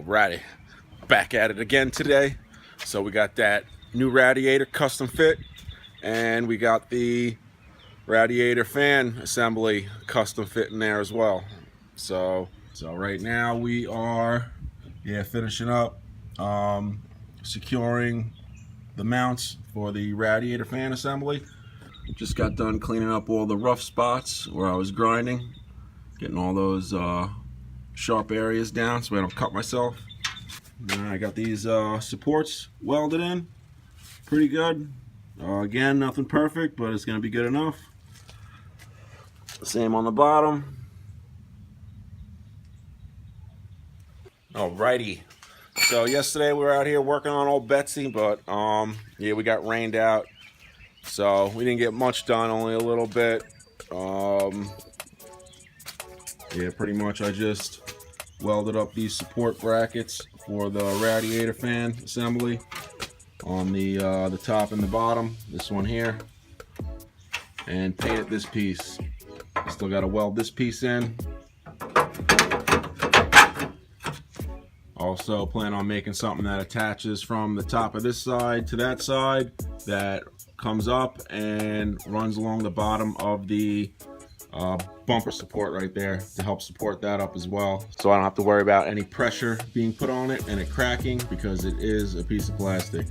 Alrighty, back at it again today. So we got that new radiator custom fit, and we got the radiator fan assembly custom fit in there as well. So right now we are finishing up securing the mounts for the radiator fan assembly. Just got done cleaning up all the rough spots where I was grinding, getting all those sharp areas down so I don't cut myself. And I got these supports welded in pretty good. Again, nothing perfect, but it's gonna be good enough. Same on the bottom. Alrighty, so yesterday we were out here working on old Betsy, but yeah, we got rained out, so we didn't get much done, only a little bit. Yeah, pretty much I just welded up these support brackets for the radiator fan assembly on the top and the bottom, this one here, and painted this piece. Still got to weld this piece in. Also plan on making something that attaches from the top of this side to that side, that comes up and runs along the bottom of the bumper support right there to help support that up as well, so I don't have to worry about any pressure being put on it and it cracking, because it is a piece of plastic.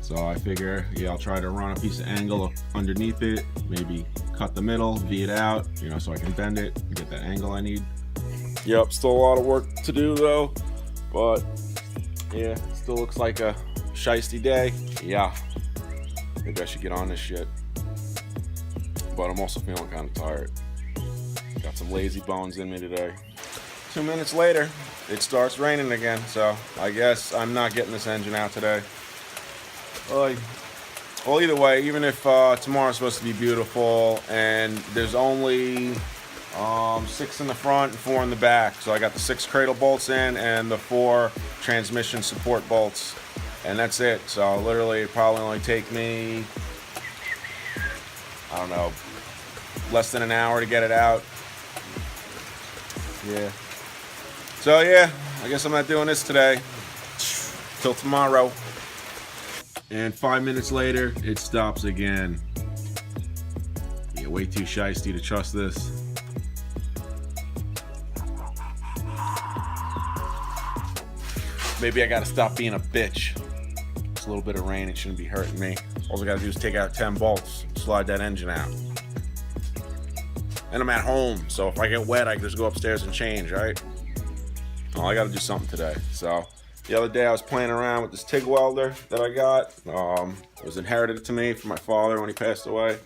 So I figure, yeah, I'll try to run a piece of angle underneath it, maybe cut the middle, V it out, you know, so I can bend it and get that angle I need. Yep, still a lot of work to do though, but yeah, still looks like a shiesty day. Yeah, maybe I should get on this shit, but I'm also feeling kind of tired. Got some lazy bones in me today. 2 minutes later, it starts raining again, so I guess I'm not getting this engine out today. Well, either way, even if tomorrow's supposed to be beautiful and there's only 6 in the front and 4 in the back, so I got the 6 cradle bolts in and the 4 transmission support bolts, and that's it. So literally it probably only take me, I don't know, less than an hour to get it out. Yeah. So yeah, I guess I'm not doing this today. Till tomorrow. And 5 minutes later, it stops again. Yeah, way too shiesty to trust this. Maybe I gotta stop being a bitch. It's a little bit of rain, it shouldn't be hurting me. All I gotta do is take out 10 bolts, slide that engine out. And I'm at home, so if I get wet, I can just go upstairs and change, right? Oh, I gotta do something today. So the other day I was playing around with this TIG welder that I got. It was inherited to me from my father when he passed away.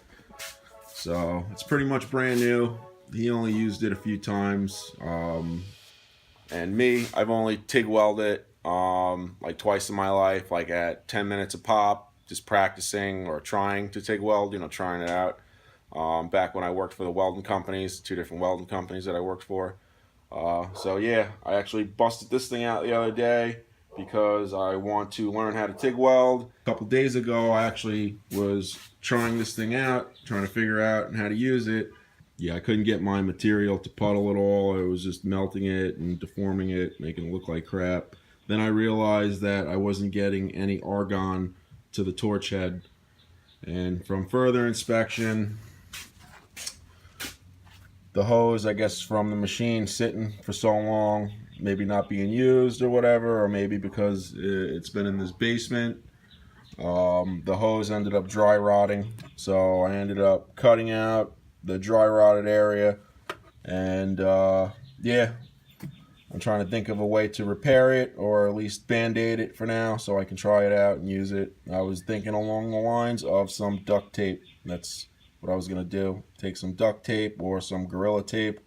So it's pretty much brand new. He only used it a few times. And me, I've only TIG welded like twice in my life, like at 10 minutes a pop, just practicing or trying to TIG weld, you know, trying it out. Back when I worked for the welding companies, 2 different welding companies that I worked for. So yeah, I actually busted this thing out the other day because I want to learn how to TIG weld. A couple days ago, I actually was trying this thing out, trying to figure out how to use it. Yeah, I couldn't get my material to puddle at all. I was just melting it and deforming it, making it look like crap. Then I realized that I wasn't getting any argon to the torch head. And from further inspection, the hose, I guess, from the machine sitting for so long, maybe not being used or whatever, or maybe because it's been in this basement, the hose ended up dry rotting. So I ended up cutting out the dry rotted area, and yeah, I'm trying to think of a way to repair it, or at least band-aid it for now so I can try it out and use it. I was thinking along the lines of some duct tape. That's what I was gonna do. Take some duct tape or some Gorilla tape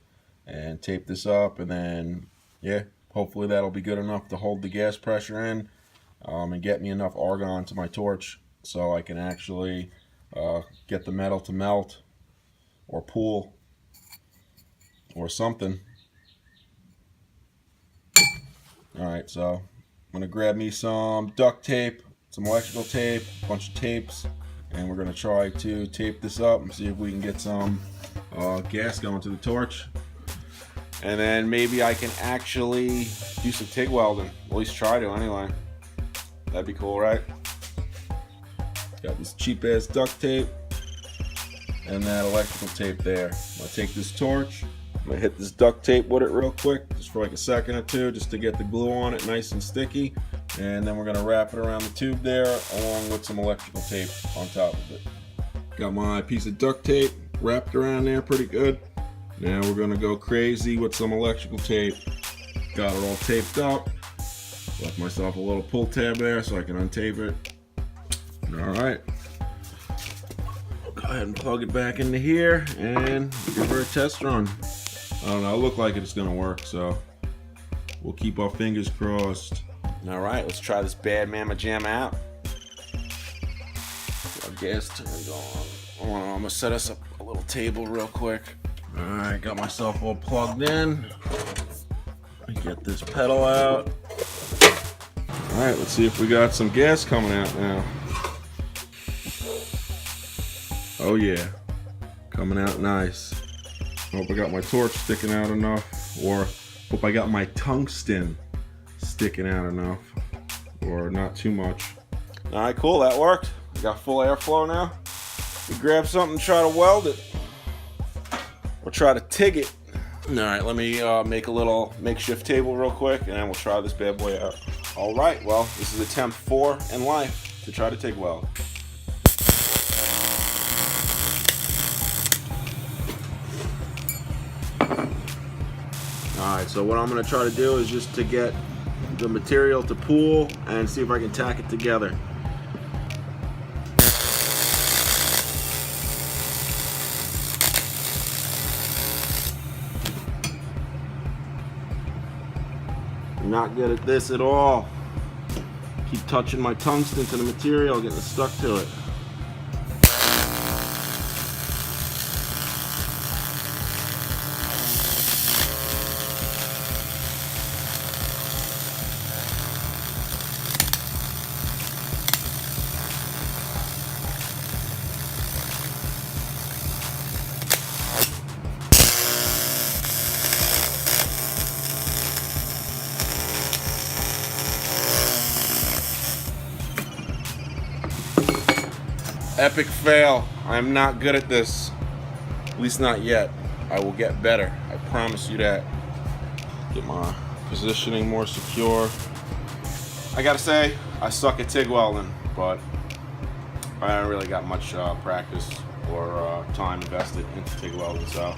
and tape this up, and then yeah, hopefully that'll be good enough to hold the gas pressure in and get me enough argon to my torch so I can actually get the metal to melt or pool or something. Alright, so I'm gonna grab me some duct tape, some electrical tape, a bunch of tapes, and we're gonna try to tape this up and see if we can get some gas going to the torch. And then maybe I can actually do some TIG welding. At least try to anyway. That'd be cool, right? Got this cheap ass duct tape and that electrical tape there. I'm gonna take this torch, I'm gonna hit this duct tape with it real quick, just for like a second or two, just to get the glue on it nice and sticky. And then we're gonna wrap it around the tube there, along with some electrical tape on top of it. Got my piece of duct tape wrapped around there pretty good. Now we're gonna go crazy with some electrical tape. Got it all taped up. Left myself a little pull tab there so I can untape it. Alright. Go ahead and plug it back into here and give her a test run. I don't know, it looked like it's gonna work, so we'll keep our fingers crossed. Alright, let's try this bad mamma jam out. Our gas turned on. I'm gonna set us up a little table real quick. Alright, got myself all plugged in. Get this pedal out. Alright, let's see if we got some gas coming out now. Oh yeah, coming out nice. Hope I got my torch sticking out enough, or hope I got my tungsten sticking out enough, or not too much. Alright, cool, that worked. We got full airflow now. We grab something and try to weld it. Or try to TIG it. Alright, let me make a little makeshift table real quick, and then we'll try this bad boy out. Alright, well, this is attempt 4 in life to try to TIG weld. Alright, so what I'm going to try to do is just to get the material to pool and see if I can tack it together. I'm not good at this at all. Keep touching my tungsten to the material, getting stuck to it. Epic fail. I'm not good at this. At least not yet. I will get better. I promise you that. Get my positioning more secure. I gotta say, I suck at TIG welding, but I haven't really got much practice or time invested into TIG welding, so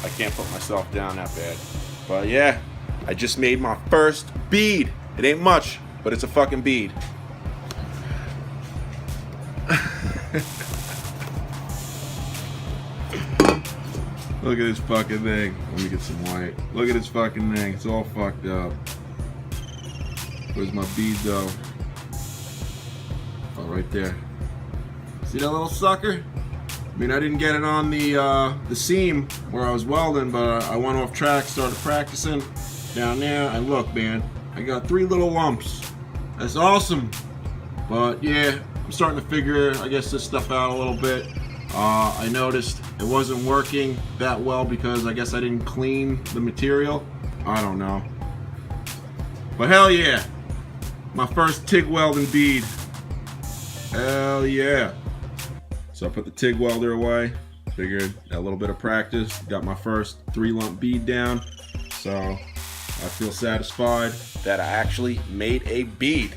I can't put myself down that bad. But yeah, I just made my first bead. It ain't much, but it's a fucking bead. Look at this fucking thing. Let me get some white. Look at this fucking thing. It's all fucked up. Where's my bead though? Oh, right there. See that little sucker? I mean, I didn't get it on the seam where I was welding, but I went off track, started practicing down there, and look, man, I got 3 little lumps. That's awesome. But yeah, I'm starting to figure, I guess, this stuff out a little bit. I noticed it wasn't working that well because I guess I didn't clean the material. I don't know. But hell yeah, my first TIG welding bead. Hell yeah. So I put the TIG welder away. Figured a little bit of practice. Got my first 3 lump bead down. So I feel satisfied that I actually made a bead.